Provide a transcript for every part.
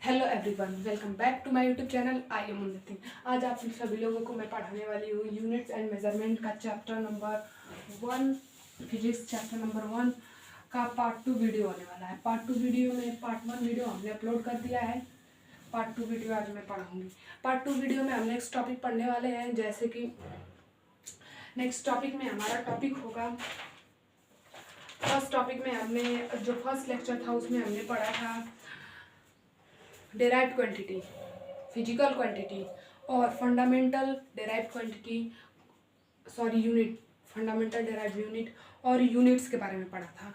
Hello everyone, welcome back to my YouTube channel. I am Unnati. आज आप सभी लोगों को मैं पढ़ाने वाली हूँ यूनिट्स एंड मेजरमेंट का chapter number 1, physics chapter number 1 का पार्ट 2 वीडियो होने वाला है। पार्ट 2 वीडियो में पार्ट 1 वीडियो हमने अपलोड कर दिया है। पार्ट 2 वीडियो आज मैं पढ़ाऊँगी। पार्ट 2 वीडियो में हम नेक्स्ट टॉपिक पढ़ने वाले हैं, जैसे कि नेक्स्ट टॉपिक में हमारा टॉपिक होगा। फर्स्ट टॉपिक में हमने जो फर्स्ट लेक्चर था उसमें हमने पढ़ा था डेराइव्ड क्वांटिटी, फिजिकल क्वांटिटी और fundamental derived quantity, unit, fundamental derived unit और यूनिट्स के बारे में पढ़ा था।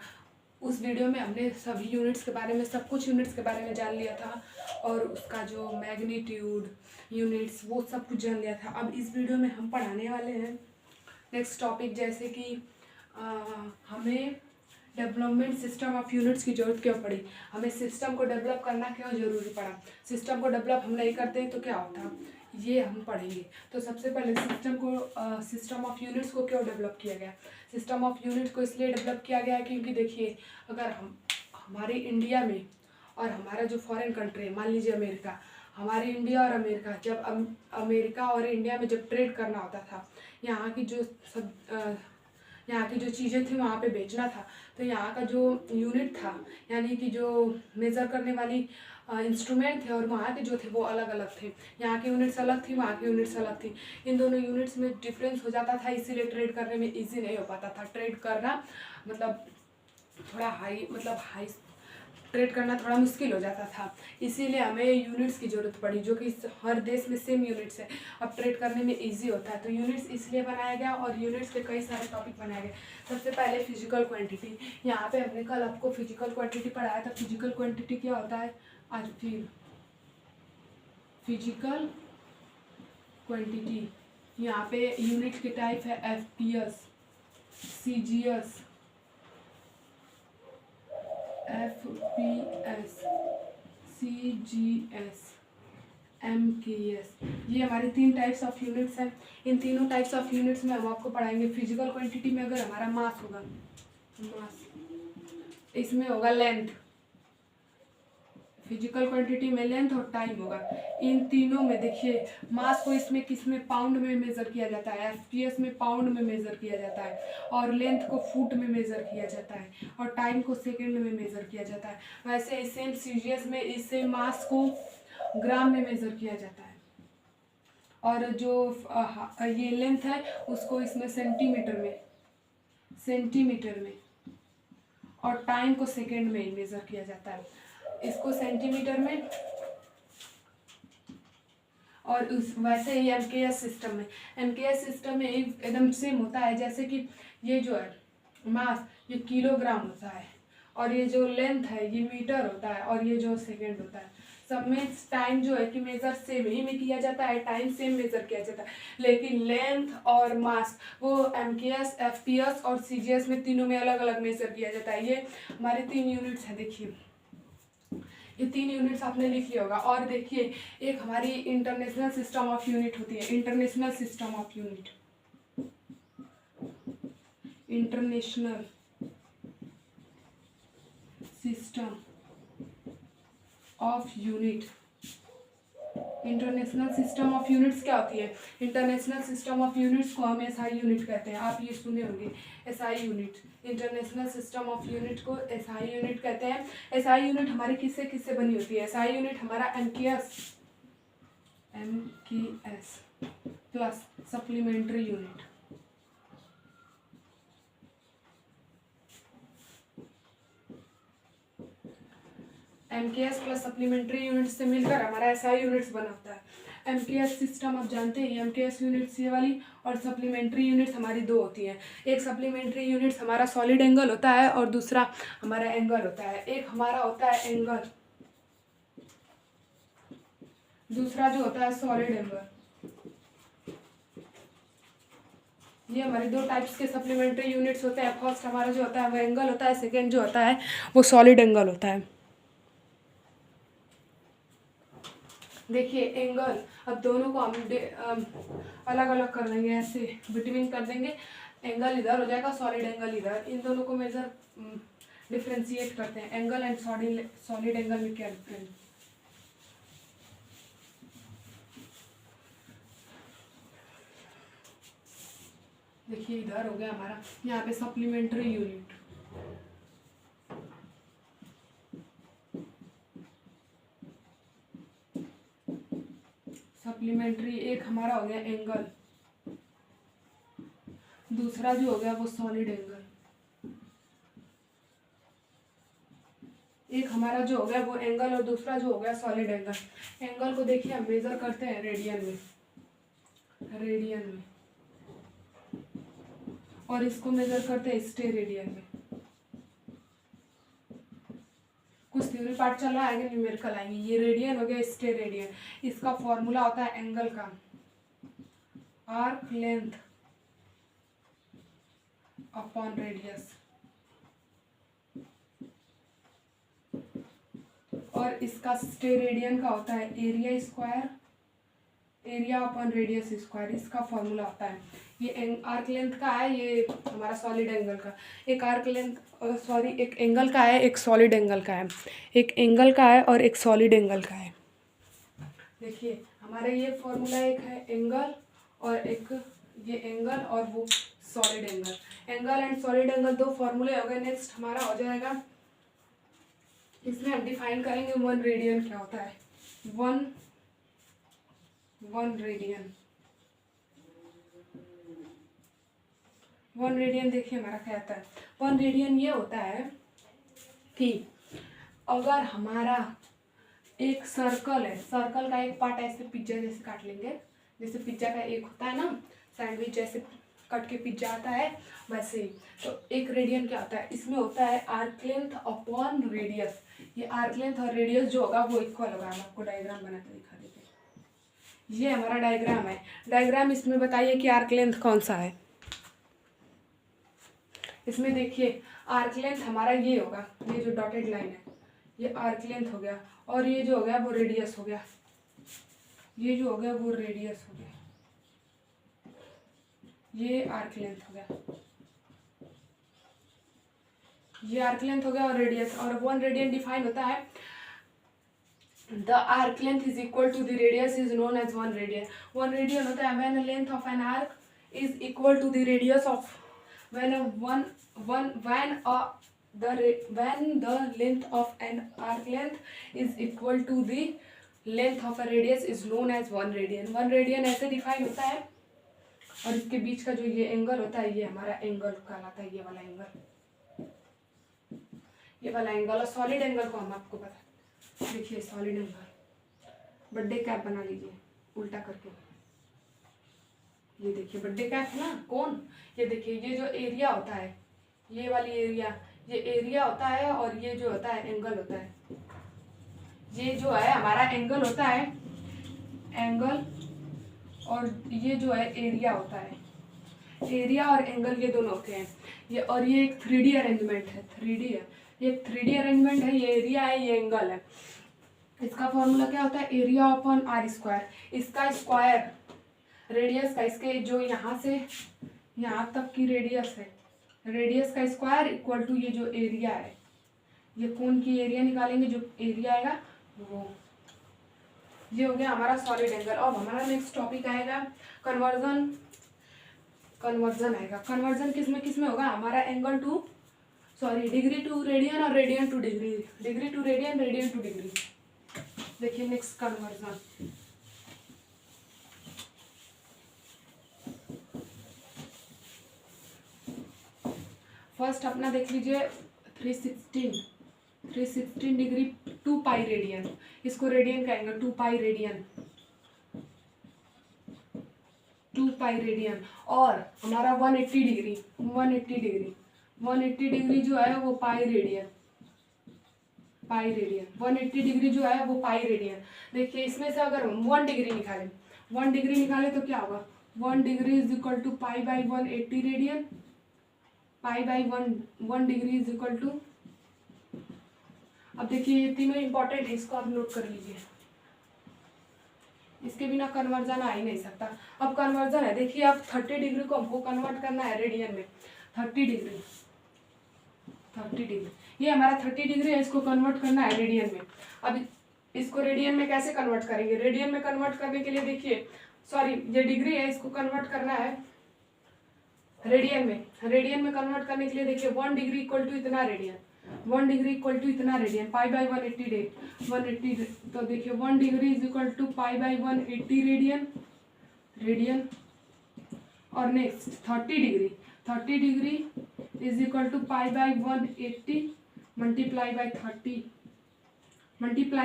उस वीडियो में हमने सभी यूनिट्स के बारे में, सब कुछ यूनिट्स के बारे में जान लिया था और उसका जो मैग्नीट्यूड, यूनिट्स, वो सब कुछ जान लिया था। अब इस वीडियो में हम पढ़ाने वाले हैं नेक्स्ट टॉपिक, जैसे कि हमें डेवलपमेंट सिस्टम ऑफ यूनिट्स की जरूरत क्यों पड़ी, हमें सिस्टम को डेवलप करना क्यों जरूरी पड़ा, सिस्टम को डेवलप हम नहीं करते तो क्या होता, ये हम पढ़ेंगे। तो सबसे पहले सिस्टम ऑफ यूनिट्स को क्यों डेवलप किया गया। सिस्टम ऑफ यूनिट्स को इसलिए डेवलप किया गया क्योंकि देखिए, अगर हमारे इंडिया में और हमारा जो फॉरेन कंट्री है, मान लीजिए अमेरिका, हमारे इंडिया और अमेरिका, जब अमेरिका और इंडिया में जब ट्रेड करना होता था, यहाँ की जो चीज़ें थी वहाँ पे बेचना था, तो यहाँ का जो यूनिट था, यानी कि जो मेज़र करने वाली इंस्ट्रूमेंट थे और वहाँ के जो थे वो अलग अलग थे। यहाँ की यूनिट्स अलग थी, वहाँ की यूनिट्स अलग थी। इन दोनों यूनिट्स में डिफरेंस हो जाता था, इसीलिए ट्रेड करने में इजी नहीं हो पाता था। ट्रेड करना मतलब हाई ट्रेड करना थोड़ा मुश्किल हो जाता था, इसीलिए हमें यूनिट्स की ज़रूरत पड़ी, जो कि हर देश में सेम यूनिट्स है। अब ट्रेड करने में इजी होता है, तो यूनिट्स इसलिए बनाया गया और यूनिट्स के कई सारे टॉपिक बनाए गए। सबसे पहले फिजिकल क्वांटिटी। यहाँ पे हमने कल आपको फिजिकल क्वांटिटी पढ़ाया था। फिजिकल क्वांटिटी क्या होता है, आज फिर फिजिकल क्वांटिटी, यहाँ पे यूनिट के टाइप है FPS, CGS, FPS, CGS, MKS। ये हमारे 3 टाइप्स ऑफ यूनिट्स हैं। इन तीनों टाइप्स ऑफ यूनिट्स में हम आपको पढ़ाएंगे। फिजिकल क्वांटिटी में अगर हमारा मास होगा, इसमें होगा लेंथ, फिजिकल क्वांटिटी में लेंथ और टाइम होगा। इन तीनों में देखिए, मास को इसमें किसमें पाउंड में मेज़र किया जाता है, FPS में पाउंड में मेज़र किया जाता है, और लेंथ को फुट में मेज़र किया जाता है, और टाइम को सेकंड में मेज़र किया जाता है। वैसे सेम CGS में इससे मास को ग्राम में मेज़र किया जाता है, और जो ये लेंथ है उसको इसमें सेंटीमीटर में और टाइम को सेकंड में मेज़र किया जाता है। इसको सेंटीमीटर में, और वैसे ही MKS सिस्टम में एकदम सेम होता है। जैसे कि ये जो है मास, ये किलोग्राम होता है, और ये जो लेंथ है ये मीटर होता है, और ये जो सेकंड होता है। सब में टाइम जो है कि मेज़र सेम ही में किया जाता है, टाइम सेम मेज़र किया जाता है, लेकिन लेंथ और मास वो MKS, FPS और CGS में तीनों में अलग अलग मेज़र किया जाता है। ये हमारे 3 यूनिट्स हैं। देखिए, ये 3 यूनिट्स आपने लिख लिया होगा। और देखिए, एक हमारी इंटरनेशनल सिस्टम ऑफ यूनिट होती है। International system of unit, international system of unit. International system of units क्या होती है, इंटरनेशनल सिस्टम ऑफ यूनिट्स को हम SI यूनिट कहते हैं। आप ये सुने होंगे, SI unit. International system of unit को SI यूनिट कहते हैं। SI यूनिट हमारी किससे बनी होती है, SI यूनिट हमारा MKS plus supplementary unit, MKS plus supplementary unit से मिलकर हमारा SI यूनिट्स बनाता है। MKS सिस्टम आप जानते हैं, MKS यूनिट्स ये वाली, और सप्लीमेंट्री यूनिट्स हमारी 2 होती हैं। एक सप्लीमेंट्री यूनिट्स हमारा सॉलिड एंगल होता है और दूसरा हमारा एंगल होता है। एक हमारा होता है एंगल, दूसरा जो होता है सॉलिड एंगल। ये हमारे 2 टाइप्स के सप्लीमेंट्री यूनिट्स होते हैं। फर्स्ट हमारा जो होता है वो एंगल होता है, सेकेंड जो होता है वो सॉलिड एंगल होता है। देखिए एंगल, अब दोनों को हम अलग अलग कर देंगे, ऐसे बिटवीन कर देंगे। एंगल इधर हो जाएगा, सॉलिड एंगल इधर। इन दोनों को मेजर डिफ्रेंशिएट करते हैं। एंगल एंड सॉलिड एंगल में क्या डिफरेंस, देखिए इधर हो गया हमारा, यहाँ पे सप्लीमेंट्री यूनिट। सप्लीमेंट्री एक हमारा हो गया एंगल, दूसरा जो हो गया वो सॉलिड एंगल। एक हमारा जो हो गया वो एंगल और दूसरा जो हो गया सॉलिड एंगल। एंगल को देखिए हम मेजर करते हैं रेडियन में, रेडियन में, और इसको मेजर करते हैं स्टेरेडियन में। कुछ थ्योरी पार्ट चल रहा है, आगे न्यूमेरिकल आएंगे। ये रेडियन हो गया, स्टेरेडियन। इसका फॉर्मूला होता है एंगल का आर्क लेंथ अपॉन रेडियस, और इसका स्टेरेडियन का होता है area square, area upon radius square. इसका फॉर्मूला होता है, ये आर्क लेंथ का है, ये हमारा सॉलिड एंगल का। एक आर्क लेंथ सॉरी एक एंगल का है, एक सॉलिड एंगल का है, एक एंगल का है और एक सॉलिड एंगल का है। देखिए हमारे ये फॉर्मूला एक है एंगल और एक ये एंगल और वो solid angle. Angle and solid angle दो फॉर्मूले हो गए। नेक्स्ट हमारा हो जाएगा, इसमें हम डिफाइन करेंगे वन रेडियन क्या होता है। वन रेडियन, वन रेडियन देखिए हमारा क्या आता है। वन रेडियन ये होता है कि अगर हमारा एक सर्कल है, सर्कल का एक पार्ट ऐसे पिज्जा जैसे काट लेंगे, जैसे पिज्जा का एक होता है ना सैंडविच जैसे कट के पिज्जा आता है वैसे ही। तो एक रेडियन क्या होता है, इसमें होता है आर्क लेंथ अपॉन रेडियस। ये आर्क लेंथ और रेडियस जो होगा वो इक्वल होगा। हम आपको डायग्राम बनाते दिखा देते हैं। ये हमारा डायग्राम है। डायग्राम इसमें बताइए कि आर्क लेंथ कौन सा है। इसमें देखिए आर्क लेंथ हमारा ये होगा, ये जो डॉटेड लाइन है ये आर्क लेंथ हो गया, और ये जो हो गया वो रेडियस हो गया, ये जो हो गया वो रेडियस हो गया, ये आर्क लेंथ हो गया, ये आर्क लेंथ हो गया और रेडियस। और वन रेडियन डिफाइन होता है, the arc length is equal to the radius is known as one radian. One radian होता है when length of an arc is equal to the radius of when the length of an arc length is equal to the length of a radius is known as one radian। One radian ऐसे define होता है, और इसके बीच का जो ये angle होता है ये हमारा एंगल कहलाता है, ये वाला एंगल, ये वाला एंगल। और सॉलिड एंगल को हम आपको बता, देखिए सॉलिड एंगल बर्थडे कैप बना लीजिए उल्टा करके, ये देखिए बर्थडे कैप है ना कौन, ये देखिए ये जो एरिया होता है ये वाली एरिया, ये एरिया होता है, और ये जो होता है एंगल होता है। ये जो है हमारा एंगल होता है, एंगल, और ये जो है एरिया होता है। एरिया और एंगल ये दोनों होते हैं ये। और ये एक 3D अरेंजमेंट है, 3D है ये, 3D अरेंजमेंट है। ये एरिया है, ये एंगल है। इसका फॉर्मूला क्या होता है, एरिया अपॉन आर स्क्वायर। इसका स्क्वायर रेडियस का, इसके जो यहाँ से यहाँ तक की रेडियस है, रेडियस का स्क्वायर इक्वल टू ये जो एरिया है, ये कोन की एरिया निकालेंगे, जो एरिया आएगा वो, ये हो गया हमारा सॉलिड एंगल। अब हमारा नेक्स्ट टॉपिक आएगा कन्वर्जन। कन्वर्जन आएगा। कन्वर्जन किस में होगा, हमारा angle to degree to radian और radian to degree, degree to radian, radian to degree. देखिए नेक्स्ट कन्वर्जन, फर्स्ट अपना देख लीजिए 316 डिग्री 2 पाई रेडियन, इसको रेडियन कहेंगे, 2 पाई रेडियन, 2 पाई रेडियन। और हमारा 180 डिग्री, 180 डिग्री जो है वो पाई रेडियन, 180 डिग्री जो है वो पाई रेडियन। देखिए इसमें से अगर हम 1 डिग्री निकालें, 1 डिग्री निकालें तो क्या होगा, 1 degree is equal to pi by 180 radian, pi by 1 degree is equal to. अब देखिए ये तीनों इंपॉर्टेंट है, इसको आप नोट कर लीजिए, इसके बिना कन्वर्जन आ ही नहीं सकता। अब कन्वर्जन है, देखिए अब 30 डिग्री को हमको कन्वर्ट करना है रेडियन में, 30 डिग्री, ये हमारा 30 डिग्री है, इसको कन्वर्ट करना है रेडियन में। अब इसको रेडियन में कैसे कन्वर्ट करेंगे, रेडियन में कन्वर्ट करने के लिए देखिए, सॉरी ये डिग्री है, इसको कन्वर्ट करना है रेडियन में कन्वर्ट करने के लिए देखिए 1 डिग्री इक्वल टू इतना रेडियन, 1 डिग्री इक्वल टू इतना रेडियन, पाई बाई 180 तो देखिए 1 degree is equal to pi by 180 radian. और next 30 degree is equal to pi by 180 multiply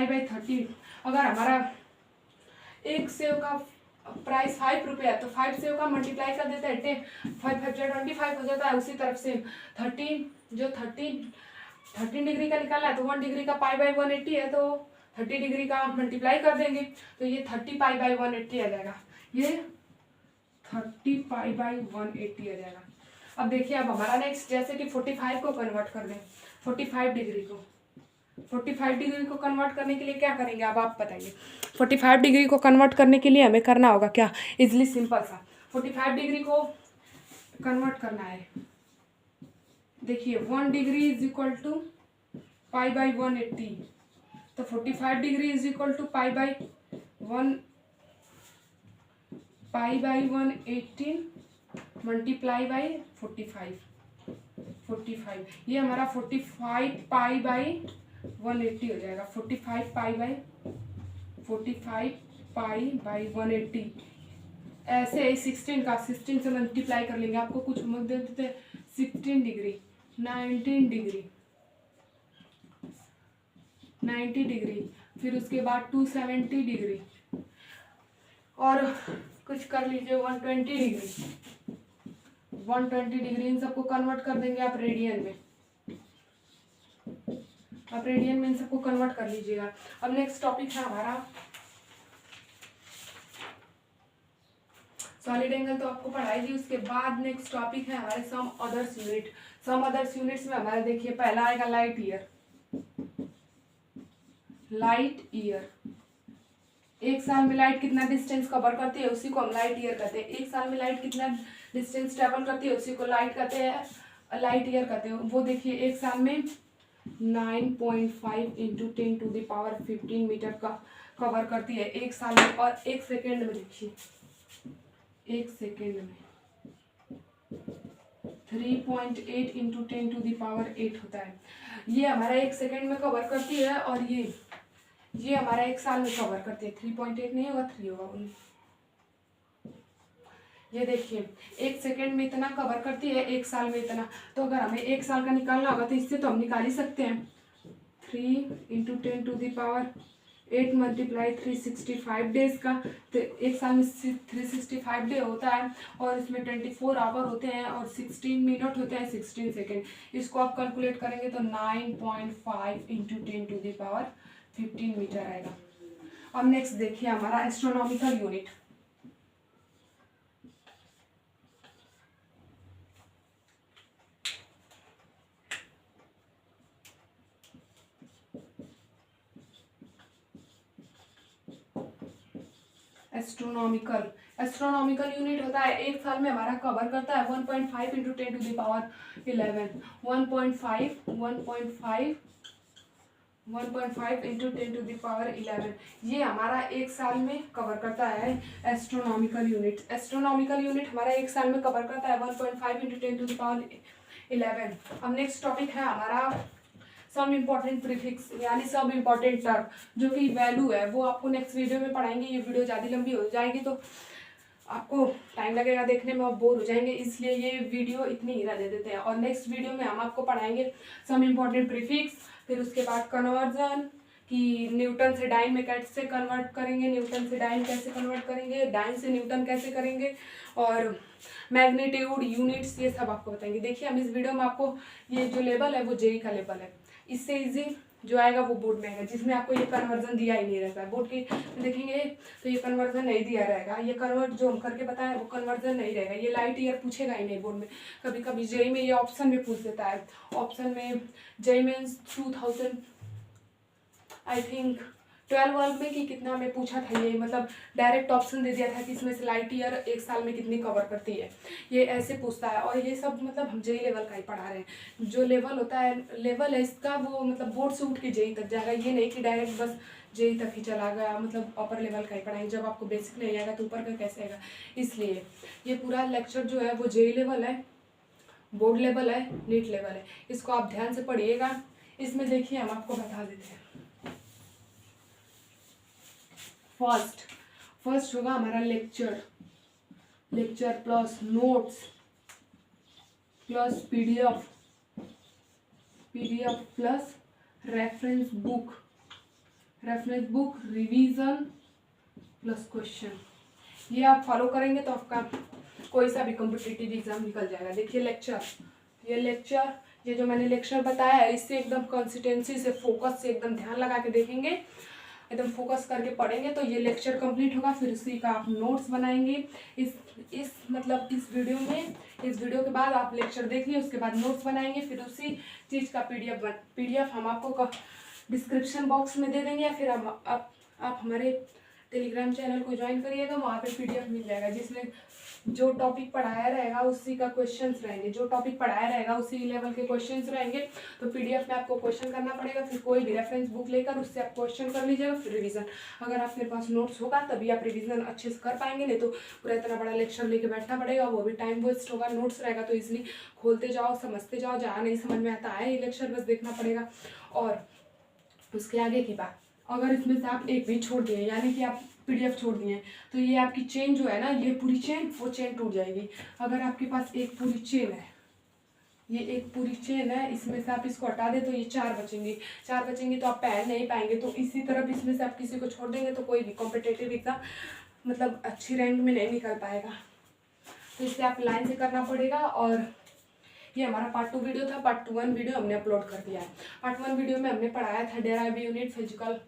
by 30। अगर हमारा एक सेव का प्राइस 5 रुपये है तो 5 सेव का मल्टीप्लाई कर देते हैं 10, 5 5 25 हो जाता है। उसी तरफ से 13 डिग्री का निकालना है तो 1 डिग्री का पाई बाई 180 है तो 30 डिग्री का मल्टीप्लाई कर देंगे तो ये 30 पाई बाई 180 आ जाएगा, ये 30 पाई बाई 180 आ जाएगा। अब देखिए अब हमारा नेक्स्ट जैसे कि 45 को कन्वर्ट कर दें, 45 डिग्री को कन्वर्ट करने के लिए क्या करेंगे अब आप बताइए। 45 डिग्री को कन्वर्ट करने के लिए हमें करना होगा क्या, इजली सिंपल सा 45 डिग्री को कन्वर्ट करना है। देखिए 1 degree is equal to pi by 180 तो 45 degree is equal to pi by 180 multiply by 45 ये हमारा 45 पाई बाई 180 हो जाएगा। 45 पाई बाई 180 ऐसे 16 से मल्टीप्लाई कर लेंगे, आपको कुछ मत दे देते 16 डिग्री 90 डिग्री फिर उसके बाद 270 डिग्री और कुछ कर लीजिए 120 डिग्री इन सबको कन्वर्ट कर देंगे आप रेडियन में, इन सबको कन्वर्ट कर लीजिएगा। अब नेक्स्ट टॉपिक है हमारा सॉलिड एंगल तो आपको पढ़ाई थी। उसके बाद नेक्स्ट टॉपिक है हमारे सम अदर्स यूनिट्स में हमारा देखिए पहला आएगा लाइट ईयर। एक साल में लाइट कितना डिस्टेंस कवर करती है उसी को हम लाइट ईयर कहते हैं। एक साल में लाइट कितना डिस्टेंस ट्रेवल करती है उसी को लाइट ईयर कहते हैं। वो देखिए एक साल में 9.5 into 10 to the power 15 meter का कवर करती है एक साल में। और एक सेकेंड में देखिए 3.8 इंटू 10 टू द पावर 8 होता है। ये हमारा एक सेकेंड में कवर करती है और ये हमारा एक साल में कवर करती है। 3.8 नहीं होगा 3 होगा। ये देखिए एक सेकेंड में इतना कवर करती है एक साल में इतना, तो अगर हमें एक साल का निकालना होगा तो इससे तो हम निकाल ही सकते हैं। 3 into 10 to the power 8 multiply 365 days का, तो एक साल में 365 डे होता है और इसमें 24 आवर होते हैं और 16 मिनट होते हैं 16 सेकेंड। इसको आप कैलकुलेट करेंगे तो 9.5 into 10 to the power 15 meter आएगा। अब नेक्स्ट देखिए हमारा एस्ट्रोनॉमिकल यूनिट। एस्ट्रोनॉमिकल यूनिट होता है एक साल में हमारा कवर करता है 1.5 into 10 to the power 11। 1.5 into 10 to the power 11 ये हमारा एक साल में कवर करता है एस्ट्रोनॉमिकल यूनिट। हमारा एक साल में कवर करता है 1.5 इंटू 10 टू द पावर 11। अब नेक्स्ट टॉपिक है हमारा सम इम्पॉर्टेंट प्रीफिक्स यानी सम इम्पॉर्टेंट टर्म, जो कि वैल्यू है वो आपको नेक्स्ट वीडियो में पढ़ाएंगे। ये वीडियो ज़्यादा लंबी हो जाएगी तो आपको टाइम लगेगा देखने में, आप बोर हो जाएंगे, इसलिए ये वीडियो इतनी ही रहने देते हैं। और नेक्स्ट वीडियो में हम आपको पढ़ाएंगे सम इम्पॉर्टेंट प्रीफिक्स, फिर उसके बाद कन्वर्जन कि न्यूटन से डाइन में कैसे कन्वर्ट करेंगे, न्यूटन से डाइन कैसे कन्वर्ट करेंगे, डाइन से न्यूटन कैसे करेंगे, और मैग्नीट्यूड यूनिट्स ये सब आपको बताएंगे। देखिए हम इस वीडियो में आपको ये जो लेवल है वो जेई का लेवल है, इससे इजी जो आएगा वो बोर्ड में आएगा, जिसमें आपको ये कन्वर्जन दिया ही नहीं रहता है। बोर्ड की देखेंगे तो ये कन्वर्जन नहीं दिया रहेगा, ये कन्वर्ट जो हम करके बताएं वो कन्वर्जन नहीं रहेगा, ये लाइट ईयर पूछेगा ही नहीं बोर्ड में। कभी कभी जेई में ये ऑप्शन में पूछ देता है, ऑप्शन में जेई मीन्स 2000 आई थिंक 12 में कि कितना में पूछा था ये, मतलब डायरेक्ट ऑप्शन दे दिया था कि इसमें से लाइट ईयर एक साल में कितनी कवर करती है, ये ऐसे पूछता है। और ये सब मतलब हम जेई लेवल का ही पढ़ा रहे हैं। जो लेवल होता है, लेवल है इसका, वो मतलब बोर्ड से उठ के जेई तक जाएगा, ये नहीं कि डायरेक्ट बस जेई तक ही चला गया, मतलब अपर लेवल का ही पढ़ाएंगे। जब आपको बेसिक नहीं आएगा तो ऊपर का कैसे आएगा। इसलिए ये पूरा लेक्चर जो है वो जेई लेवल है, बोर्ड लेवल है, नीट लेवल है, इसको आप ध्यान से पढ़िएगा। इसमें देखिए हम आपको बता देते हैं। फर्स्ट होगा हमारा lecture plus notes plus PDF plus reference book revision plus question. ये आप फॉलो करेंगे तो आपका कोई सा भी कॉम्पिटिटिव एग्जाम निकल जाएगा। देखिए लेक्चर, ये जो मैंने लेक्चर बताया है, इससे एकदम कंसिस्टेंसी से, फोकस से एकदम ध्यान लगा के देखेंगे, एकदम फोकस करके पढ़ेंगे तो ये लेक्चर कंप्लीट होगा। फिर उसी का आप नोट्स बनाएंगे। इस वीडियो के बाद आप लेक्चर देखिए, उसके बाद नोट्स बनाएंगे। फिर उसी चीज़ का पीडीएफ हम आपको डिस्क्रिप्शन बॉक्स में दे देंगे, या फिर आप हमारे टेलीग्राम चैनल को ज्वाइन करिएगा, वहाँ पे पीडीएफ मिल जाएगा, जिसमें जो टॉपिक पढ़ाया रहेगा उसी का क्वेश्चंस रहेंगे, जो टॉपिक पढ़ाया रहेगा उसी लेवल के क्वेश्चंस रहेंगे। तो पीडीएफ में आपको क्वेश्चन करना पड़ेगा, फिर कोई भी रेफरेंस बुक लेकर उससे आप क्वेश्चन कर लीजिएगा, फिर रिवीजन। अगर आपके पास नोट्स होगा तभी आप रिवीजन अच्छे से कर पाएंगे, नहीं तो पूरा इतना बड़ा लेक्चर लेके बैठना पड़ेगा, वो भी टाइम वेस्ट होगा। नोट्स रहेगा तो इसलिए खोलते जाओ, समझते जाओ, जहाँ नहीं समझ में आता है ये लेक्चर बस देखना पड़ेगा। और उसके आगे की बात, अगर इसमें से आप एक भी छोड़ दिए, यानी कि आप पीडीएफ छोड़ दिए, तो ये आपकी चेन जो है ना, ये पूरी चेन, वो चेन टूट जाएगी। अगर आपके पास एक पूरी चेन है, ये एक पूरी चेन है, इसमें से आप इसको हटा दे तो ये 4 बचेंगे तो आप पहन नहीं पाएंगे। तो इसी तरफ इसमें से आप किसी को छोड़ देंगे तो कोई भी कॉम्पिटिटिव एग्जाम मतलब अच्छी रैंक में नहीं निकल पाएगा। तो इससे आप लाइन से करना पड़ेगा। और ये हमारा पार्ट 2 वीडियो था। पार्ट 1 वीडियो हमने अपलोड कर दिया है। पार्ट 1 वीडियो में हमने पढ़ाया था डेराइव यूनिट, फिजिकल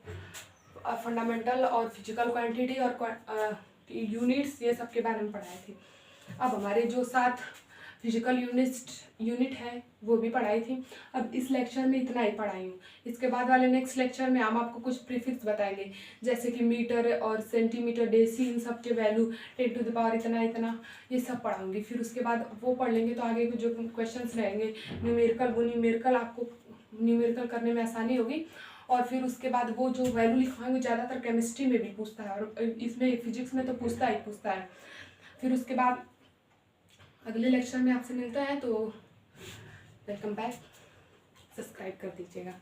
फंडामेंटल और फिजिकल क्वांटिटी और यूनिट्स, ये सब के बारे में पढ़ाए थे। अब हमारे जो 7 फिजिकल यूनिट है वो भी पढ़ाई थी। अब इस लेक्चर में इतना ही पढ़ाई हूँ। इसके बाद वाले नेक्स्ट लेक्चर में हम आपको कुछ प्रीफिक्स बताएंगे, जैसे कि मीटर और सेंटीमीटर, डेसी, इन सब के वैल्यू, 10 टू द पावर इतना, ये सब पढ़ाऊंगी। फिर उसके बाद वो पढ़ लेंगे तो आगे जो क्वेश्चंस रहेंगे न्यूमेरिकल, आपको न्यूमेरिकल करने में आसानी होगी। और फिर उसके बाद वो जो वैल्यू लिखवाएंगे, ज़्यादातर केमिस्ट्री में भी पूछता है और इसमें फिजिक्स में तो पूछता है। फिर उसके बाद अगले लेक्चर में आपसे मिलता है, तो वेलकम बैक, सब्सक्राइब कर दीजिएगा।